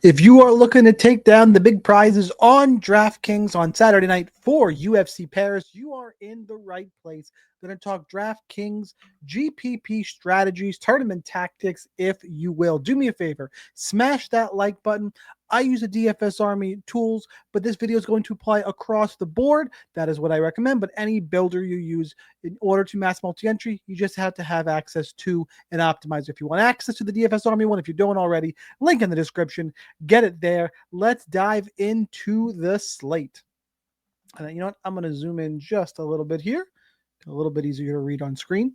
If you are looking to take down the big prizes on DraftKings on Saturday night for UFC Paris, you are in the right place. Going to talk DraftKings GPP strategies, tournament tactics, if you will. Do me a favor, smash that like button. I use the DFS Army tools, but this video is going to apply across the board. That is what I recommend, but any builder you use in order to mass multi-entry, you just have to have access to an optimizer. If you want access to the DFS Army one, if you don't already, link in the description. Get it there. Let's dive into the slate. And you know what? I'm going to zoom in just a little bit here. A little bit easier to read on screen.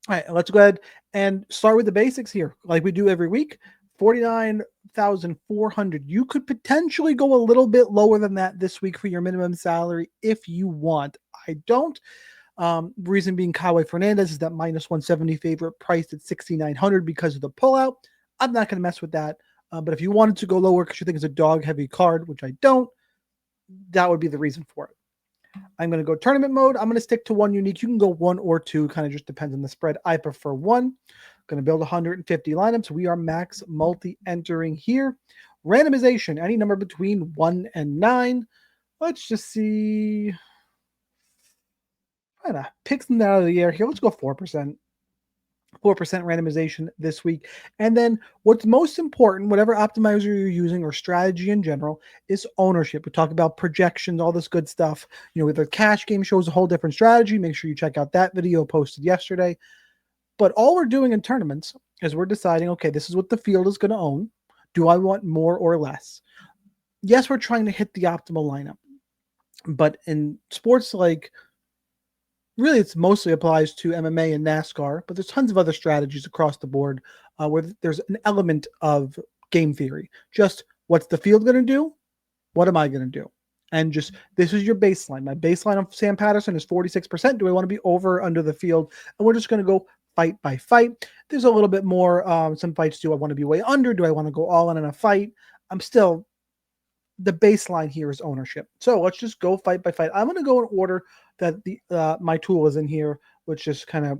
All right, let's go ahead and start with the basics here, like we do every week. 49,400. You could potentially go a little bit lower than that this week for your minimum salary if you want. I don't. Reason being, Kawhi Fernandez is that minus 170 favorite, priced at 6,900 because of the pullout. I'm not going to mess with that. But if you wanted to go lower because you think it's a dog-heavy card, which I don't, that would be the reason for it. I'm going to go tournament mode. I'm going to stick to one unique. You can go one or two. Kind of just depends on the spread. I prefer one. Going to build 150 lineups. We are max multi-entering here. Randomization, any number between 1 and 9. Let's just see. I'm going to pick something out of the air here. Let's go 4%. 4% randomization this week. And then what's most important, whatever optimizer you're using or strategy in general, is ownership. We talk about projections, all this good stuff. You know, with the cash game shows a whole different strategy. Make sure you check out that video posted yesterday. But all we're doing in tournaments is we're deciding, okay, this is what the field is going to own. Do I want more or less? Yes, we're trying to hit the optimal lineup. But in sports like, really, it's mostly applies to MMA and NASCAR, but there's tons of other strategies across the board where there's an element of game theory. Just what's the field going to do? What am I going to do? And just this is your baseline. My baseline of Sam Patterson is 46%. Do I want to be over or under the field? And we're just going to go fight by fight. There's a little bit more. Some fights, do I want to be way under? Do I want to go all in a fight? I'm still, the baseline here is ownership. So let's just go fight by fight. I'm going to go in order that the my tool is in here, which just kind of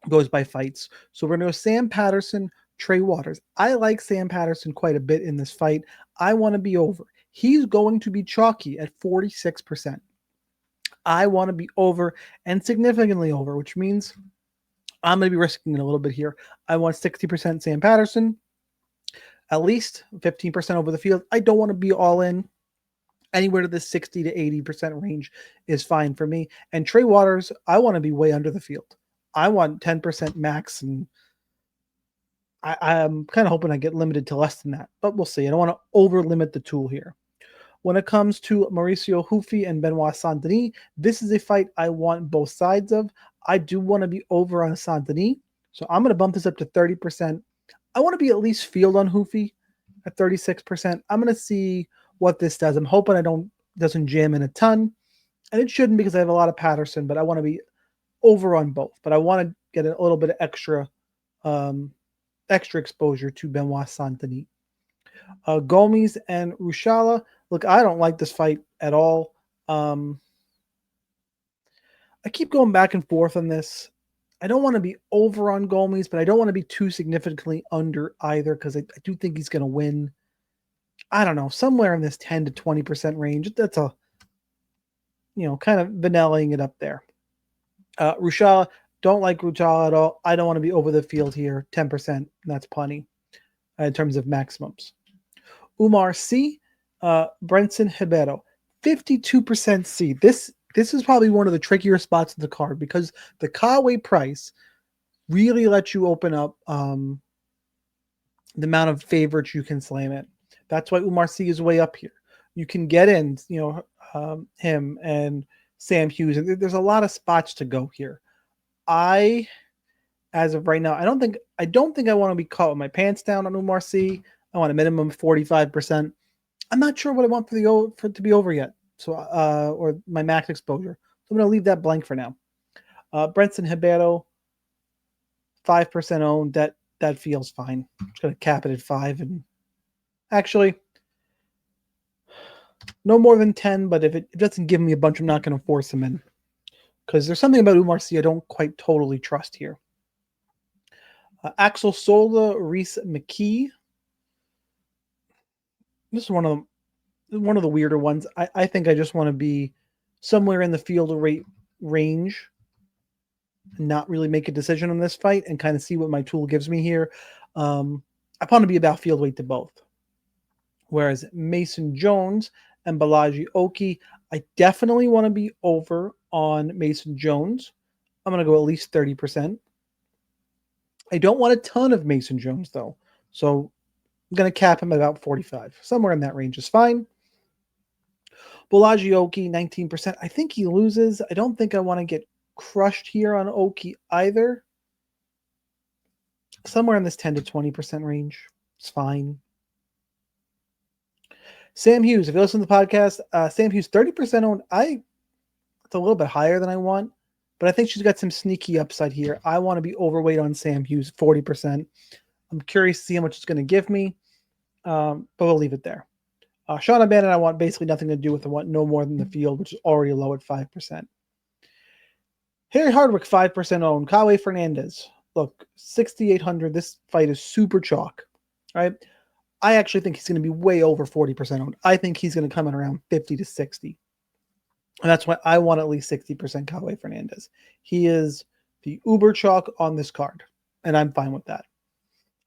goes by fights. So we're going to go Sam Patterson, Trey Waters. I like Sam Patterson quite a bit in this fight. I want to be over. He's going to be chalky at 46%. I want to be over and significantly over, which means I'm going to be risking it a little bit here. I want 60% Sam Patterson, at least 15% over the field. I don't want to be all in. Anywhere to the 60 to 80% range is fine for me. And Trey Waters, I want to be way under the field. I want 10% max, and I'm kind of hoping I get limited to less than that, but we'll see. I don't want to over limit the tool here. When it comes to Mauricio Hufi and Benoit Saint-Denis, this is a fight I want both sides of. I do want to be over on Saint-Denis, so I'm going to bump this up to 30%. I want to be at least field on Hufi at 36%. I'm going to see what this does. I'm hoping doesn't jam in a ton, and it shouldn't because I have a lot of Patterson, but I want to be over on both. But I want to get a little bit of extra exposure to Benoit Saint-Denis. Gomes and Rushala. Look, I don't like this fight at all. I keep going back and forth on this. I don't want to be over on Gomes, but I don't want to be too significantly under either because I do think he's going to win. I don't know, somewhere in this 10 to 20% range. That's a, kind of vanillaing it up there. Rushala, don't like Rushala at all. I don't want to be over the field here. 10%, that's plenty in terms of maximums. Umar C, Brenson Ribeiro, 52% C. This is probably one of the trickier spots of the card because the Kawhi price really lets you open up the amount of favorites you can slam it. That's why Umar C is way up here. You can get in, him and Sam Hughes. And there's a lot of spots to go here. As of right now, I don't think I want to be caught with my pants down on Umar C. I want a minimum of 45%. I'm not sure what I want for it to be over yet. So, or my max exposure. So I'm going to leave that blank for now. Brenson Ribeiro, 5% owned. That feels fine. I'm just going to cap it at 5 and. Actually, no more than 10, but if it doesn't give me a bunch, I'm not going to force him in. Because there's something about Umar C I don't quite totally trust here. Axel Sola, Reese McKee. This is one of the weirder ones. I think I just want to be somewhere in the field rate range, and not really make a decision on this fight, and kind of see what my tool gives me here. I want to be about field weight to both. Whereas Mason Jones and Balaji Oki, I definitely want to be over on Mason Jones. I'm going to go at least 30%. I don't want a ton of Mason Jones, though. So I'm going to cap him at about 45. Somewhere in that range is fine. Balaji Oki, 19%. I think he loses. I don't think I want to get crushed here on Oki either. Somewhere in this 10 to 20% range. It's fine. Sam Hughes, if you listen to the podcast, Sam Hughes, 30% owned. It's a little bit higher than I want, but I think she's got some sneaky upside here. I want to be overweight on Sam Hughes, 40%. I'm curious to see how much it's going to give me, but we'll leave it there. Shauna Bannon, I want basically nothing to do with. I want no more than the field, which is already low at 5%. Harry Hardwick, 5% owned. Kawe Fernandez, look, 6,800. This fight is super chalk, right? I actually think he's going to be way over 40% owned. I think he's going to come in around 50 to 60. And that's why I want at least 60% Kawe Fernandez. He is the uber chalk on this card, and I'm fine with that.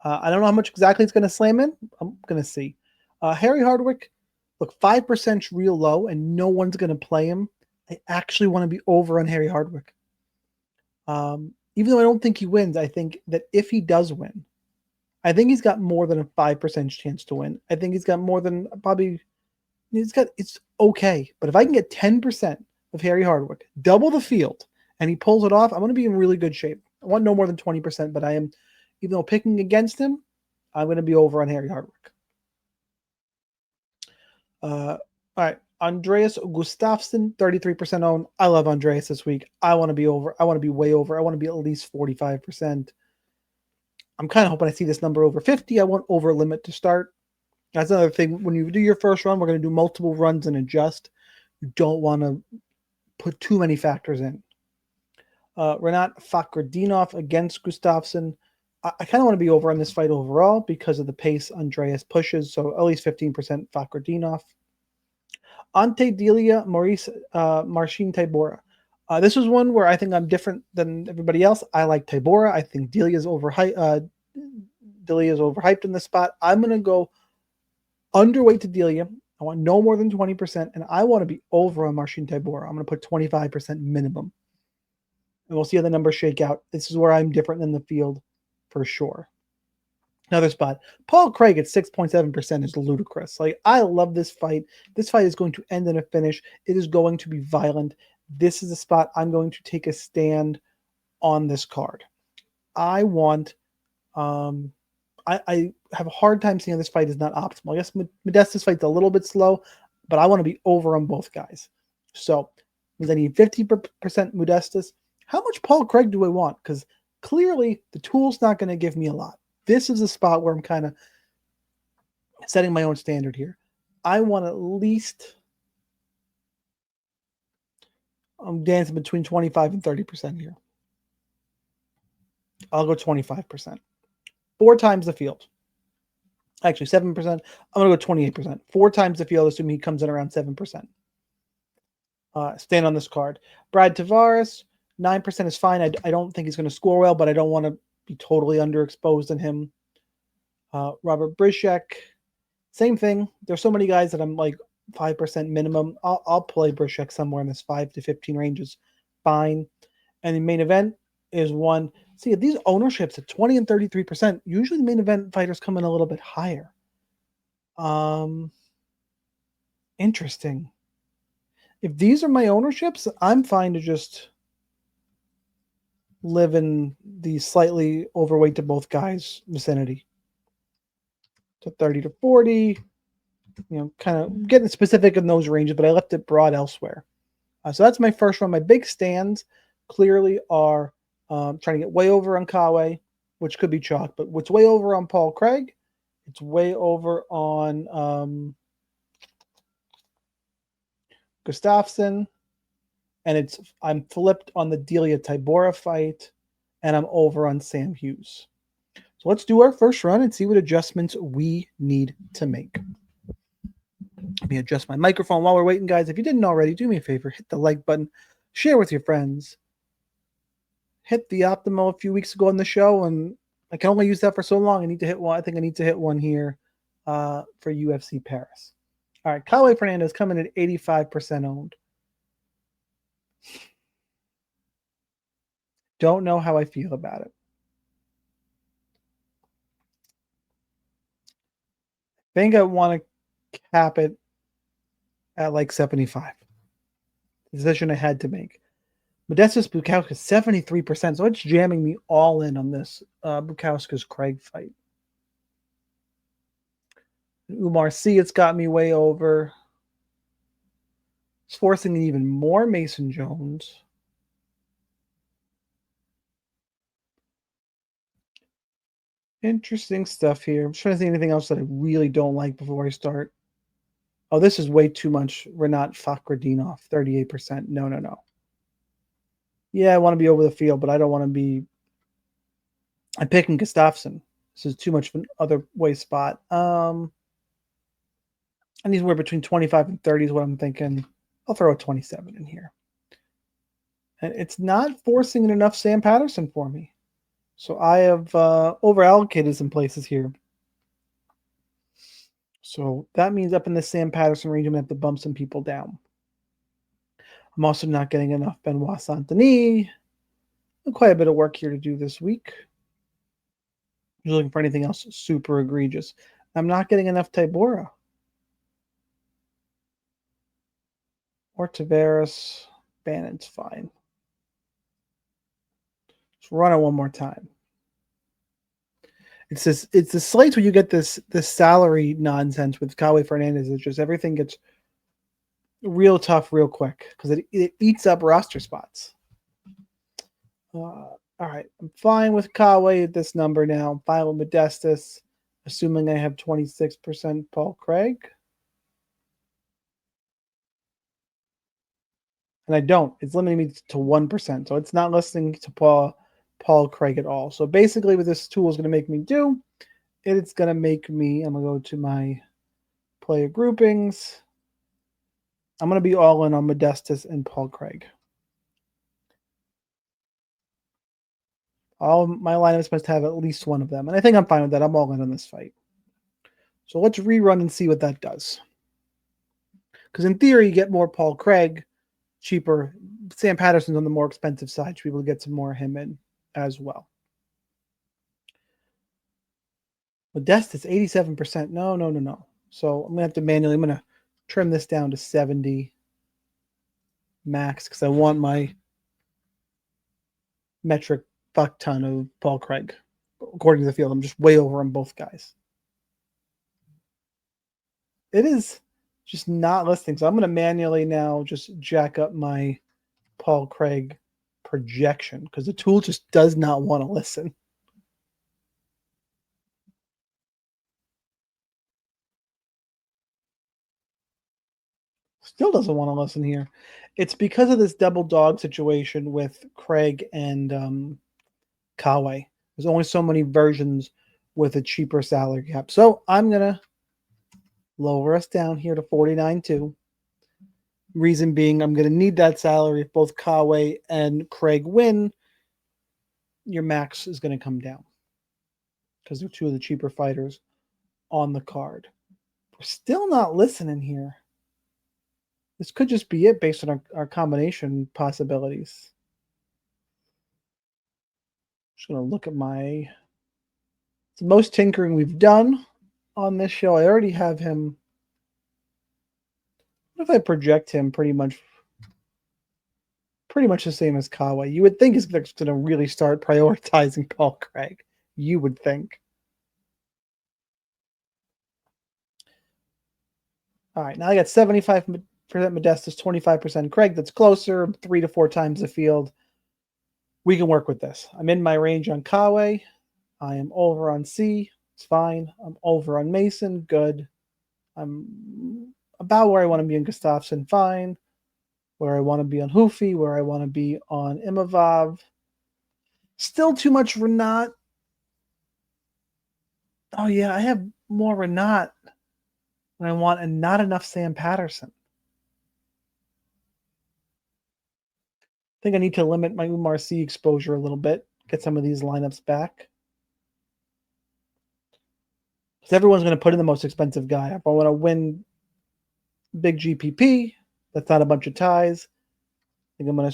I don't know how much exactly it's going to slam in. I'm going to see. Harry Hardwick, look, 5% real low, and no one's going to play him. I actually want to be over on Harry Hardwick. Even though I don't think he wins, I think that if he does win, I think he's got more than a 5% chance to win. I think he's got more than probably, it's okay. But if I can get 10% of Harry Hardwick, double the field, and he pulls it off, I'm going to be in really good shape. I want no more than 20%, but I am, even though picking against him, I'm going to be over on Harry Hardwick. All right. Andreas Gustafsson, 33% owned. I love Andreas this week. I want to be over. I want to be way over. I want to be at least 45%. I'm kind of hoping I see this number over 50. I want over limit to start. That's another thing. When you do your first run, we're going to do multiple runs and adjust. You don't want to put too many factors in. Renat Fakhretdinov against Gustafsson. I kind of want to be over on this fight overall because of the pace Andreas pushes. So at least 15% Fakhretdinov. Ante Delia, Maurice Marcin Tybura. This is one where I think I'm different than everybody else. I like Tybura. I think Delia's overhyped in this spot. I'm going to go underweight to Delia. I want no more than 20%, and I want to be over on Marcin Tybura. I'm going to put 25% minimum. And we'll see how the numbers shake out. This is where I'm different than the field for sure. Another spot. Paul Craig at 6.7% is ludicrous. Like, I love this fight. This fight is going to end in a finish. It is going to be violent. This is a spot I'm going to take a stand on this card. I want, I have a hard time seeing this fight is not optimal. I guess Modestas fight's a little bit slow, but I want to be over on both guys. So, means I need 50% Modestas. How much Paul Craig do I want? Because clearly the tool's not going to give me a lot. This is a spot where I'm kind of setting my own standard here. I want at least, I'm dancing between 25 and 30% here. I'll go 25%. 4 times the field. Actually, 7%. I'm going to go 28%. 4 times the field, assuming he comes in around 7%. Stand on this card. Brad Tavares, 9% is fine. I don't think he's going to score well, but I don't want to be totally underexposed in him. Robert Brishek, same thing. There's so many guys that I'm like 5% minimum. I'll play Brishek somewhere in this 5 to 15 range is fine. And the main event is one. See, these ownerships at 20 and 33%, usually the main event fighters come in a little bit higher. Interesting. If these are my ownerships, I'm fine to just live in the slightly overweight to both guys vicinity. To 30 to 40, kind of getting specific in those ranges, but I left it broad elsewhere. So that's my first one. My big stands clearly are trying to get way over on Kawe, which could be chalk, but what's way over on Paul Craig, it's way over on Gustafsson, and I'm flipped on the Delia Tybura fight, and I'm over on Sam Hughes. So let's do our first run and see what adjustments we need to make. Let me adjust my microphone while we're waiting, guys. If you didn't already, do me a favor, hit the like button, share with your friends. Hit the optimal a few weeks ago on the show, and I can only use that for so long. I need to hit one. I think I need to hit one here for UFC Paris. All right, Kyle Fernandez coming at 85% owned. Don't know how I feel about it. I think I want to cap it at like 75. Decision I had to make. Modestus Bukowski's 73%, so it's jamming me all in on this Bukowski's Craig fight. Umar C, it's got me way over. It's forcing even more Mason Jones. Interesting stuff here. I'm trying to think anything else that I really don't like before I start. Oh, this is way too much. Renat Fakhretdinov, 38%. No. Yeah, I want to be over the field, but I don't want to be. I'm picking Gustafsson. This is too much of an other way spot. I need somewhere between 25 and 30 is what I'm thinking. I'll throw a 27 in here. And it's not forcing enough Sam Patterson for me. So I have over allocated some places here. So that means up in the Sam Patterson range, I'm going to have to bump some people down. I'm also not getting enough Benoit Saint-Denis. Quite a bit of work here to do this week. You're looking for anything else super egregious. I'm not getting enough Tybura. Or Tavares. Bannon's fine. Let's run it one more time. It's the slates where you get this salary nonsense with Kyle Fernandez. It's just everything gets real tough real quick because it eats up roster spots. All right, I'm fine with Kawe at this number now. I'm fine with Modestus, assuming I have 26% Paul Craig. And I don't. It's limiting me to 1%, so it's not listening to Paul Craig at all. So basically what this tool is going to make me do, it's going to make me, I'm going to go to my player groupings. I'm going to be all in on Modestus and Paul Craig. All my lineups must have at least one of them. And I think I'm fine with that. I'm all in on this fight. So let's rerun and see what that does. Because in theory, you get more Paul Craig, cheaper. Sam Patterson's on the more expensive side. Should be able to get some more of him in as well. Modestus, 87%. No. So I'm going to have to manually, I'm going to trim this down to 70 max because I want my metric fuck ton of Paul Craig. According to the field, I'm just way over on both guys. It is just not listing. So I'm going to manually now just jack up my Paul Craig projection because the tool just does not want to listen. Still doesn't want to listen here. It's because of this double dog situation with Craig and Kawe. There's only so many versions with a cheaper salary cap. So I'm going to lower us down here to 49.2. Reason being, I'm going to need that salary. If both Kawe and Craig win, your max is going to come down because they're two of the cheaper fighters on the card. We're still not listening here. This could just be it based on our combination possibilities. Just going to look at it's the most tinkering we've done on this show. I already have him. What if I project him pretty much the same as Kawe? You would think he's going to really start prioritizing Paul Craig. You would think. All right, now I got 75% Modestus, 25% Craig. That's closer, 3 to 4 times the field. We can work with this. I'm in my range on Kawe. I am over on C. It's fine. I'm over on Mason. Good. I'm about where I want to be in Gustafsson. Fine. Where I want to be on Hoofy. Where I want to be on Imavov. Still too much Renat. Oh, yeah. I have more Renat And I want not enough Sam Patterson. I think I need to limit my Umar C exposure a little bit, get some of these lineups back. Because everyone's going to put in the most expensive guy. If I want to win big GPP, that's not a bunch of ties. I think I'm going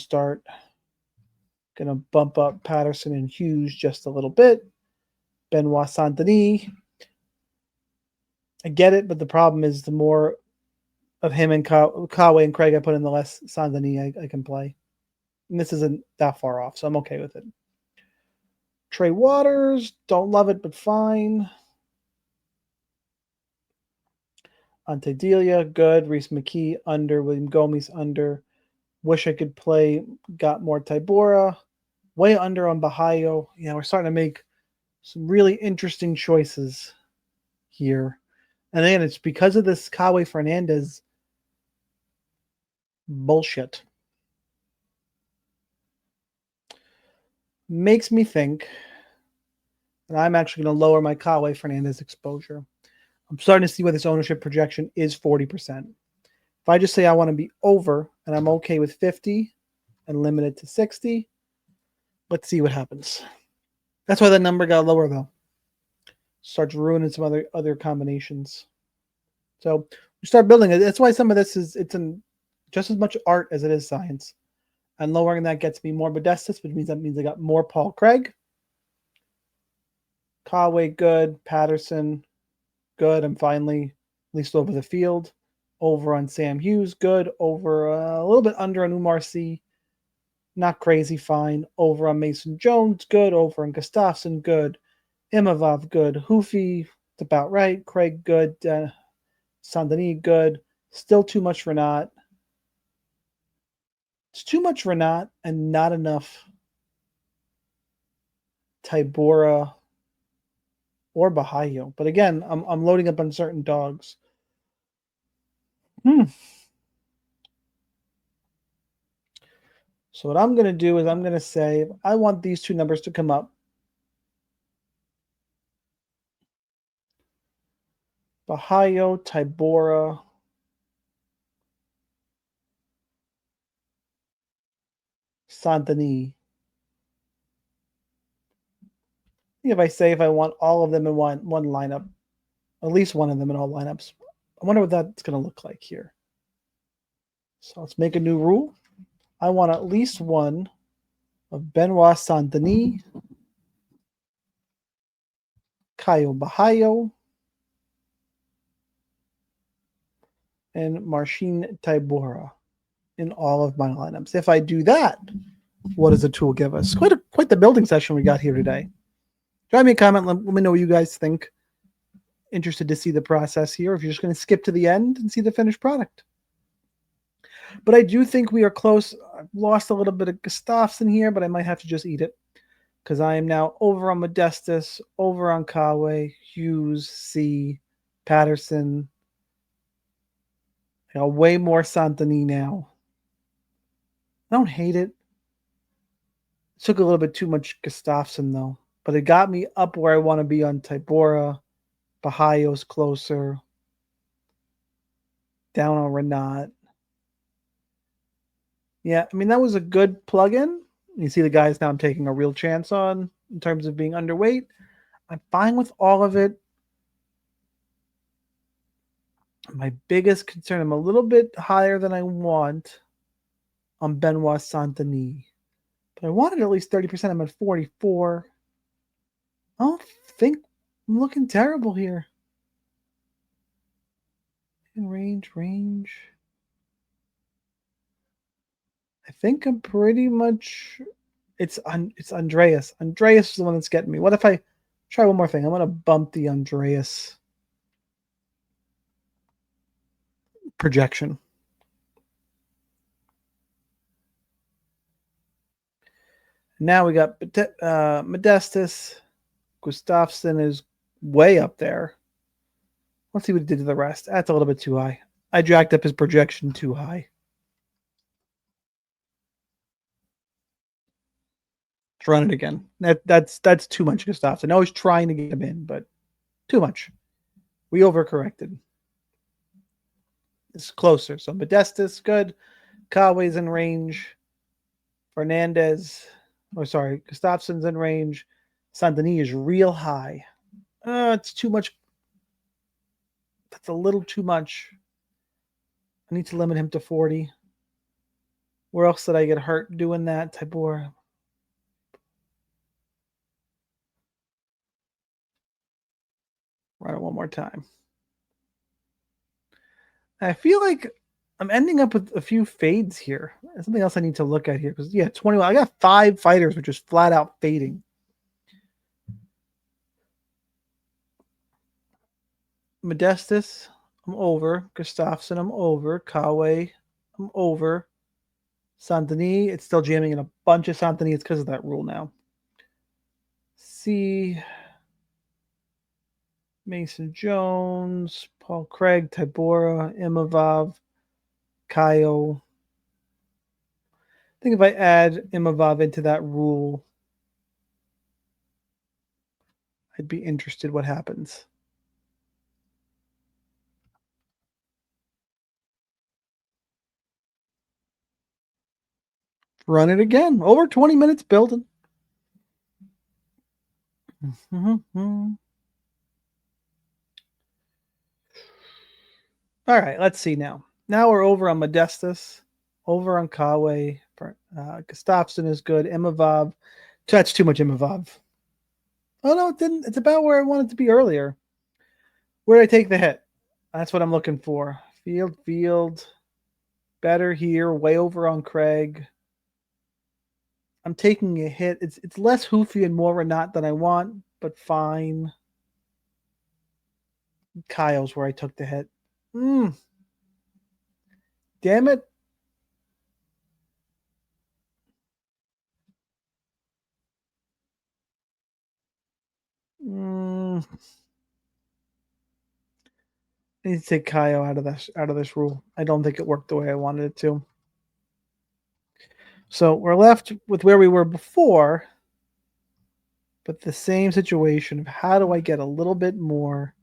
to bump up Patterson and Hughes just a little bit. Benoit Saint-Denis. I get it, but the problem is the more of him and Kawe and Craig I put in, the less Saint-Denis I can play. And this isn't that far off, so I'm okay with it. Trey Waters, don't love it, but fine. Ante Delia, good. Reese McKee, under. William Gomes, under. Wish I could play. Got more Tybora. Way under on Borralho. Yeah, we're starting to make some really interesting choices here. And again, it's because of this Kawe Fernandez bullshit. Makes me think that I'm actually going to lower my Kawe Fernandez exposure. I'm starting to see where this ownership projection is 40%. If I just say I want to be over and I'm okay with 50 and limit it to 60, let's see what happens. That's why that number got lower, though. Starts ruining some other combinations. So we start building it. That's why some of this it's just as much art as it is science. And lowering that gets me more Modestus, which means I got more Paul Craig. Kawe, good. Patterson, good. I'm finally at least over the field. Over on Sam Hughes, good. Over a little bit under on Umar C. Not crazy, fine. Over on Mason Jones, good. Over on Gustafsson, good. Imavov, good. Hoofy, it's about right. Craig, good. Saint-Denis, good. Still too much Renat. It's too much Renat and not enough Tybora or Borralho. But again, I'm loading up on certain dogs. So what I'm going to do is I'm going to say I want these two numbers to come up. Borralho, Tybora, Saint-Denis. If I want all of them in one lineup, at least one of them in all lineups, I wonder what that's going to look like here. So let's make a new rule. I want at least one of Benoit Saint-Denis, Caio Borralho, and Marcin Tybora in all of my lineups. If I do that, what does the tool give us? Quite the building session we got here today. Drop me a comment. Let me know what you guys think. Interested to see the process here. If you're just going to skip to the end and see the finished product. But I do think we are close. I've lost a little bit of Gustafsson here, but I might have to just eat it. Because I am now over on Modestus, over on Kawe, Hughes, C, Patterson. I got way more Saint-Denis now. I don't hate it. It took a little bit too much Gustafsson, though. But it got me up where I want to be on Tybora. Borralho's closer. Down on Renat. Yeah, I mean, that was a good plug-in. You see the guys now I'm taking a real chance on in terms of being underweight. I'm fine with all of it. My biggest concern, I'm a little bit higher than I want on Benoit Saint-Denis. But I wanted at least 30%. I'm at 44. I don't think I'm looking terrible here. In range. I think I'm pretty much. It's Andreas. Andreas is the one that's getting me. What if I try one more thing? I'm gonna bump the Andreas projection. Now we got Modestus. Gustafsson is way up there. Let's see what he did to the rest. That's a little bit too high. I jacked up his projection too high. Let's run it again. That's too much Gustafsson. I was trying to get him in, but too much. We overcorrected. is closer. So Modestus, good. Kawei's in range. Gustafson's in range. Saint-Denis is real high. It's too much. That's a little too much. I need to limit him to 40. Where else did I get hurt doing that? Tybor. Run it one more time. I feel like I'm ending up with a few fades here. Something else I need to look at here. Because, 21. I got 5 fighters which is flat out fading. Modestus, I'm over. Gustafsson, I'm over. Kawei, I'm over. Saint-Denis, it's still jamming in a bunch of Saint-Denis. It's because of that rule now. C. Mason Jones, Paul Craig, Tybora, Imavov, Kyle. I think if I add Imavov into that rule, I'd be interested what happens. Run it again. Over 20 minutes building. Mm-hmm. All right, let's see now. Now we're over on Modestus, over on Kawei. Gustafsson is good. Imavov. That's too much Imavov. Oh, no, it didn't. It's about where I wanted to be earlier. Where did I take the hit? That's what I'm looking for. Field. Better here. Way over on Craig. I'm taking a hit. It's less Hoofy and more Renat than I want, but fine. Kyle's where I took the hit. Damn it. I need to take Kyle out of this rule. I don't think it worked the way I wanted it to. So we're left with where we were before, but the same situation of how do I get a little bit more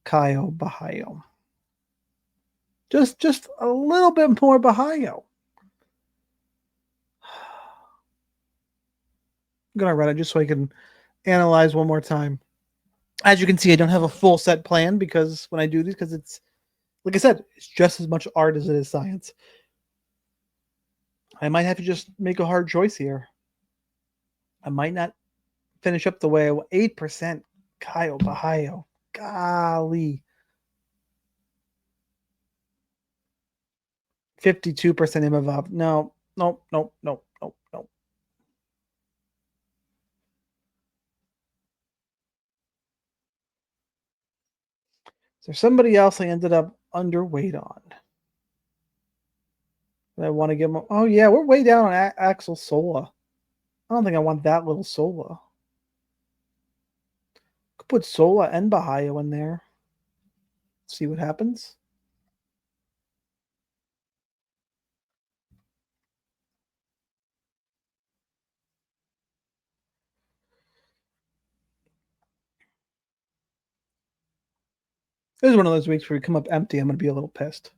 Kyle Bahayo? Just a little bit more Bahayo. I'm gonna run it just so I can analyze one more time. As you can see, I don't have a full set plan because when I do these, because it's like I said, it's just as much art as it is science. I might have to just make a hard choice here. I might not finish up the way I want. 8% Kyle Bahayo. Golly. 52% Imavov. No. Is there somebody else I ended up underweight on? That I want to give him. Oh, yeah, we're way down on Axel Sola. I don't think I want that little Sola. Could put Sola and Bahayo in there. See what happens. This is one of those weeks where we come up empty. I'm going to be a little pissed.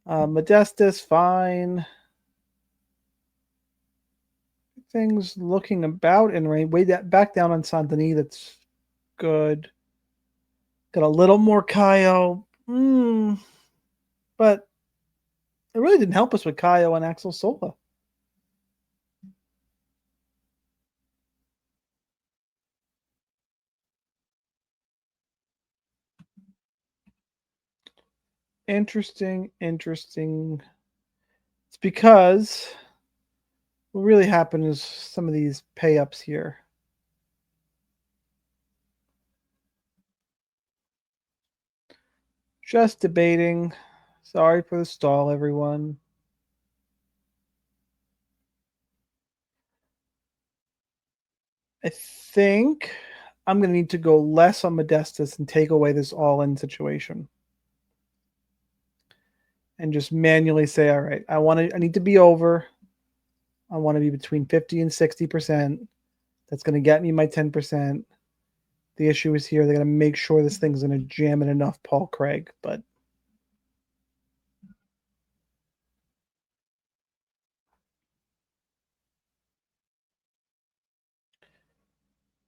Modestus, fine. Things looking about in range. Way back down on Saint-Denis. That's good. Got a little more Kaio. But it really didn't help us with Kaio and Axel Sola. Interesting. It's because what really happened is some of these pay ups here. Just debating. Sorry for the stall, everyone. I think I'm going to need to go less on Modestus and take away this all-in situation. And just manually say, all right, I need to be over. I want to be between 50 and 60%. That's going to get me my 10%. The issue is here. They're going to make sure this thing's going to jam in enough Paul Craig, but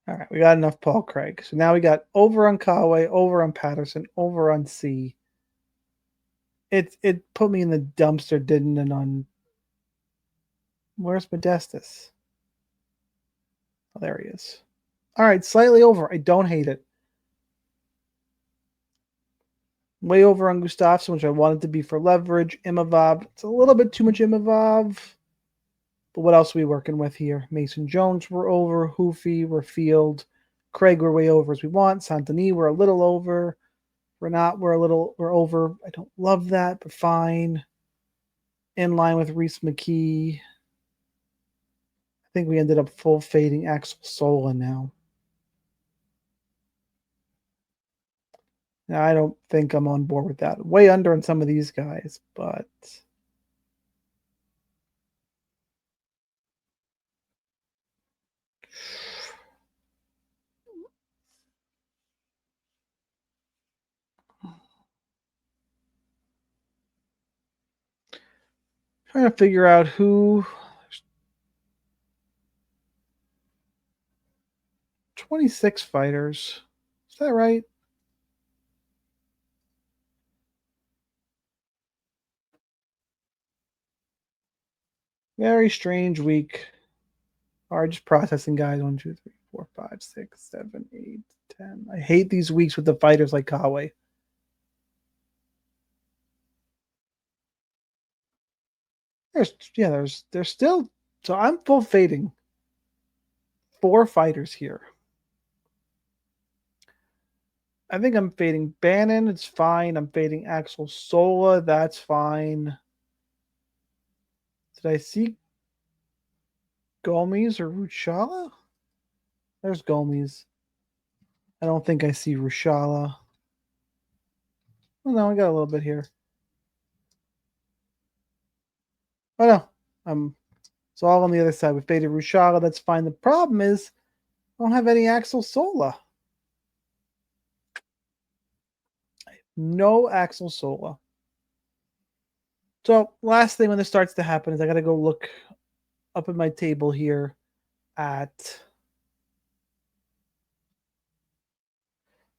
All right, we got enough Paul Craig. So now we got over on Conway, over on Patterson, over on C. It put me in the dumpster, didn't it? On where's Modestus? Oh, there he is. All right, slightly over. I don't hate it. Way over on Gustafsson, which I wanted to be for leverage. Imavov. It's a little bit too much Imavov. But what else are we working with here? Mason Jones, we're over. Hoofy, we're field. Craig, we're way over as we want. Santini, we're a little over. We're not, we're over. I don't love that, but fine. In line with Reese McKee. I think we ended up full fading Axel Sola now. Now, I don't think I'm on board with that. Way under on some of these guys, but trying to figure out who 26 fighters. Is that right? Very strange week. All right, just processing guys. 1, 2, 3, 4, 5, 6, 7, 8, 10. I hate these weeks with the fighters like Kawe. There's still, so I'm full fading 4 fighters here. I think I'm fading Bannon. It's fine. I'm fading Axel Sola. That's fine. Did I see Gomes or Ruchala? There's Gomes. I don't think I see Ruchala. Oh, no, I got a little bit here. Oh, no. It's all on the other side. We faded Ruchala. That's fine. The problem is I don't have any Axel Sola. No Axel Sola. So last thing when this starts to happen is I got to go look up at my table here at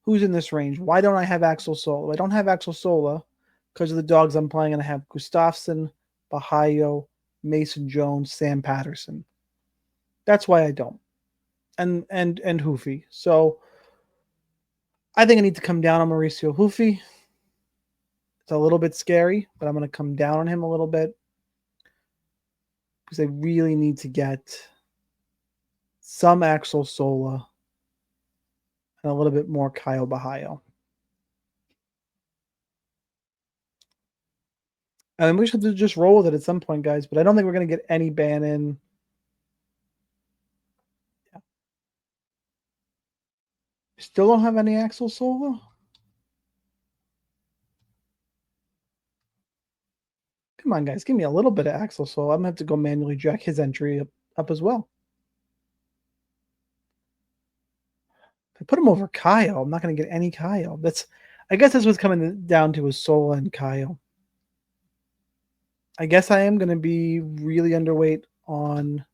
who's in this range. Why don't I have Axel Sola? I don't have Axel Sola because of the dogs I'm playing, and I have Gustafsson, Borralho, Mason Jones, Sam Patterson. That's why I don't. And Hoofy. So I think I need to come down on Mauricio Hoofy. It's a little bit scary, but I'm going to come down on him a little bit because I really need to get some Axel Sola and a little bit more Kyle Borralho. And we should just roll with it at some point, guys. But I don't think we're going to get any Bannon. Yeah. Still don't have any Axel Sola? Come on, guys. Give me a little bit of Axel Sola. I'm going to have to go manually jack his entry up as well. If I put him over Kyle, I'm not going to get any Kyle. I guess that's what's coming down to is Sola and Kyle. I guess I am going to be really underweight on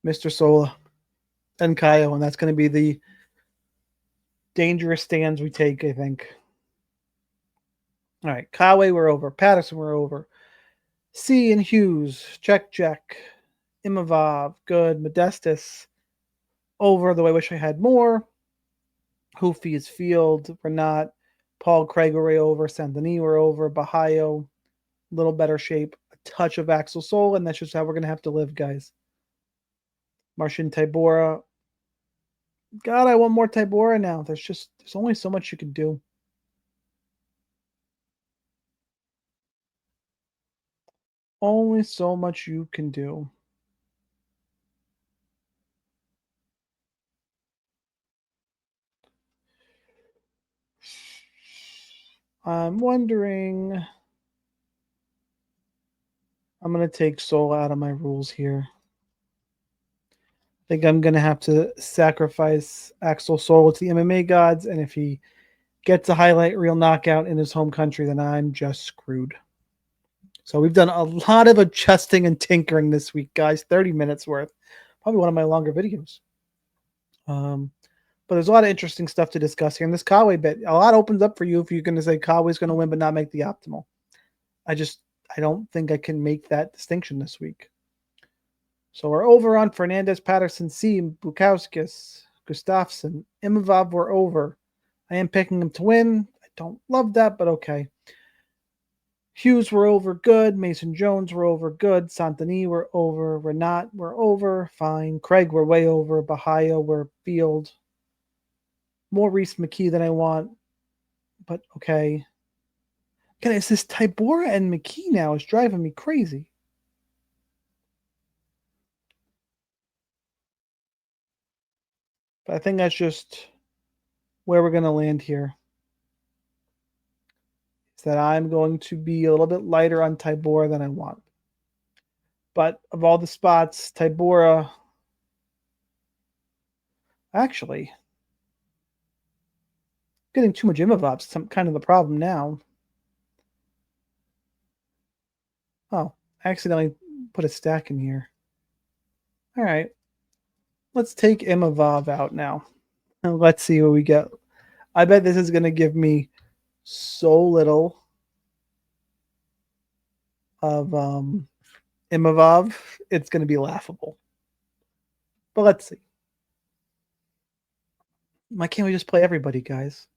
Mr. Sola and Kyle, and that's going to be the dangerous stands we take, I think. All right, Kawe, we're over. Patterson, we're over. C and Hughes, check. Imavov, good. Modestus, over, though I wish I had more. Hoofy is field, we're not. Paul Craig, we're over. Santini, we're over. Borralho, little better shape. A touch of Axel Sola, and that's just how we're going to have to live, guys. Marcin Tybura. God, I want more Tybura now. There's only so much you can do. Only so much you can do. I'm wondering. I'm going to take Soul out of my rules here. I think I'm going to have to sacrifice Axel Soul to the MMA gods, and if he gets a highlight reel knockout in his home country, then I'm just screwed. So we've done a lot of adjusting and tinkering this week, guys. 30 minutes worth. Probably one of my longer videos. But there's a lot of interesting stuff to discuss here. And this Kawhi bet, a lot opens up for you if you're going to say Kawhi's going to win but not make the optimal. I don't think I can make that distinction this week. So we're over on Fernandez, Patterson, C, Bukowskis, Gustafsson, Imavov, we're over. I am picking him to win. I don't love that, but okay. Hughes, we're over, good. Mason Jones, we're over, good. Santini, we're over. Renat, we're over, fine. Craig, we're way over. Borralho, we're field. More Reese McKee than I want, but okay. God, it's this Tybora and McKee now is driving me crazy. But I think that's just where we're going to land here. Is that I'm going to be a little bit lighter on Tybora than I want. But of all the spots, Tybora, actually, getting too much Imavov is some kind of the problem now. Oh, I accidentally put a stack in here. All right. Let's take Imavov out now. And let's see what we get. I bet this is going to give me so little of Imavov. It's going to be laughable. But let's see. Why can't we just play everybody, guys?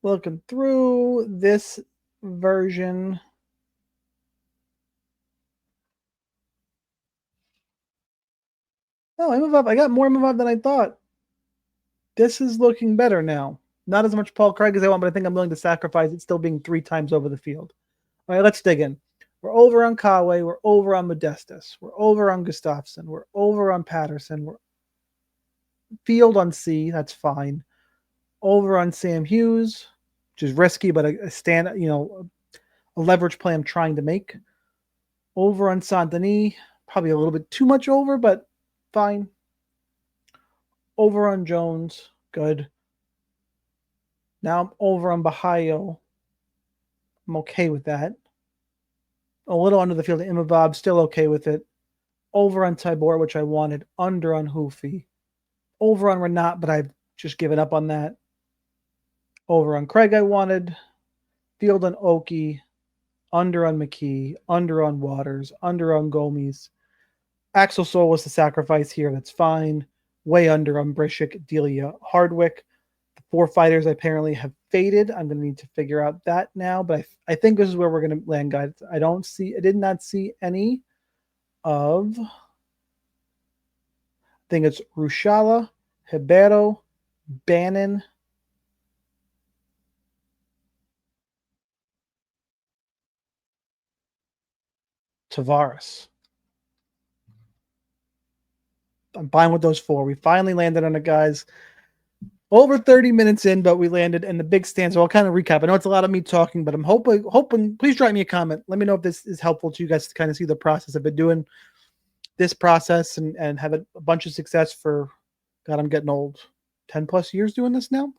Looking through this version. Oh, Imavov. I got more Imavov than I thought. This is looking better now. Not as much Paul Craig as I want, but I think I'm willing to sacrifice it still being 3 times over the field. All right, let's dig in. We're over on Kawhi. We're over on Modestus. We're over on Gustafsson. We're over on Patterson. We're field on C. That's fine. Over on Sam Hughes, which is risky, but a leverage play I'm trying to make. Over on Saint-Denis, probably a little bit too much over, but fine. Over on Jones, good. Now I'm over on Borralho. I'm okay with that. A little under the field of Imavov, still okay with it. Over on Tybor, which I wanted. Under on Hoofy. Over on Renat, but I've just given up on that. Over on Craig, I wanted. Field on Oki. Under on McKee. Under on Waters. Under on Gomes. Axel Sol was the sacrifice here. That's fine. Way under on Brishik, Delia, Hardwick. The 4 fighters apparently have faded. I'm going to need to figure out that now, but I think this is where we're going to land, guys. I did not see any of, I think it's Rushala, Ribeiro, Bannon, Tavares. I'm fine with those 4. We finally landed on it, guys. Over 30 minutes in, but we landed in the big stand. So I'll kind of recap. I know it's a lot of me talking, but I'm hoping, please drop me a comment. Let me know if this is helpful to you guys to kind of see the process. I've been doing this process and have a bunch of success for, God, I'm getting old, 10 plus years doing this now.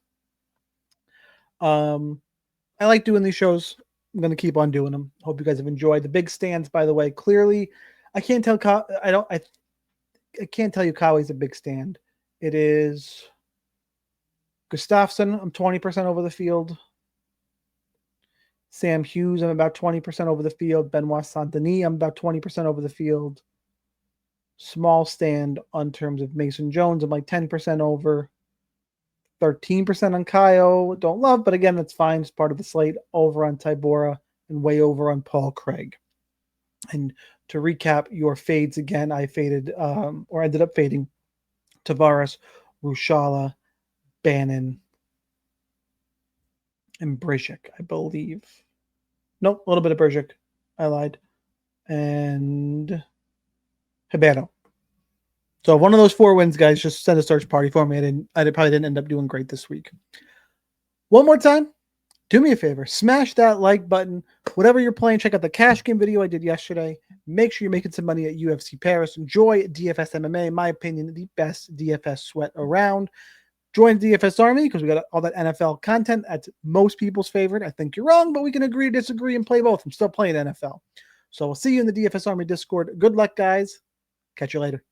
I like doing these shows. I'm going to keep on doing them. Hope you guys have enjoyed the big stands, by the way. Clearly, I can't tell, I can't tell you Kawhi's a big stand. It is Gustafsson, I'm 20% over the field. Sam Hughes, I'm about 20% over the field. Benoit Saint-Denis, I'm about 20% over the field. Small stand on terms of Mason Jones, I'm like 10% over. 13% on Kyle, don't love, but again, that's fine. It's part of the slate. Over on Tybora and way over on Paul Craig. And to recap your fades again, I faded or ended up fading Tavares, Rushala, Bannon, and Brishik, I believe. Nope, a little bit of Brishik. I lied. And Ribeiro. So one of those 4 wins, guys, just send a search party for me. I probably didn't end up doing great this week. One more time, do me a favor. Smash that like button. Whatever you're playing, check out the cash game video I did yesterday. Make sure you're making some money at UFC Paris. Enjoy DFS MMA. In my opinion, the best DFS sweat around. Join the DFS Army because we got all that NFL content. That's most people's favorite. I think you're wrong, but we can agree to disagree and play both. I'm still playing NFL. So we'll see you in the DFS Army Discord. Good luck, guys. Catch you later.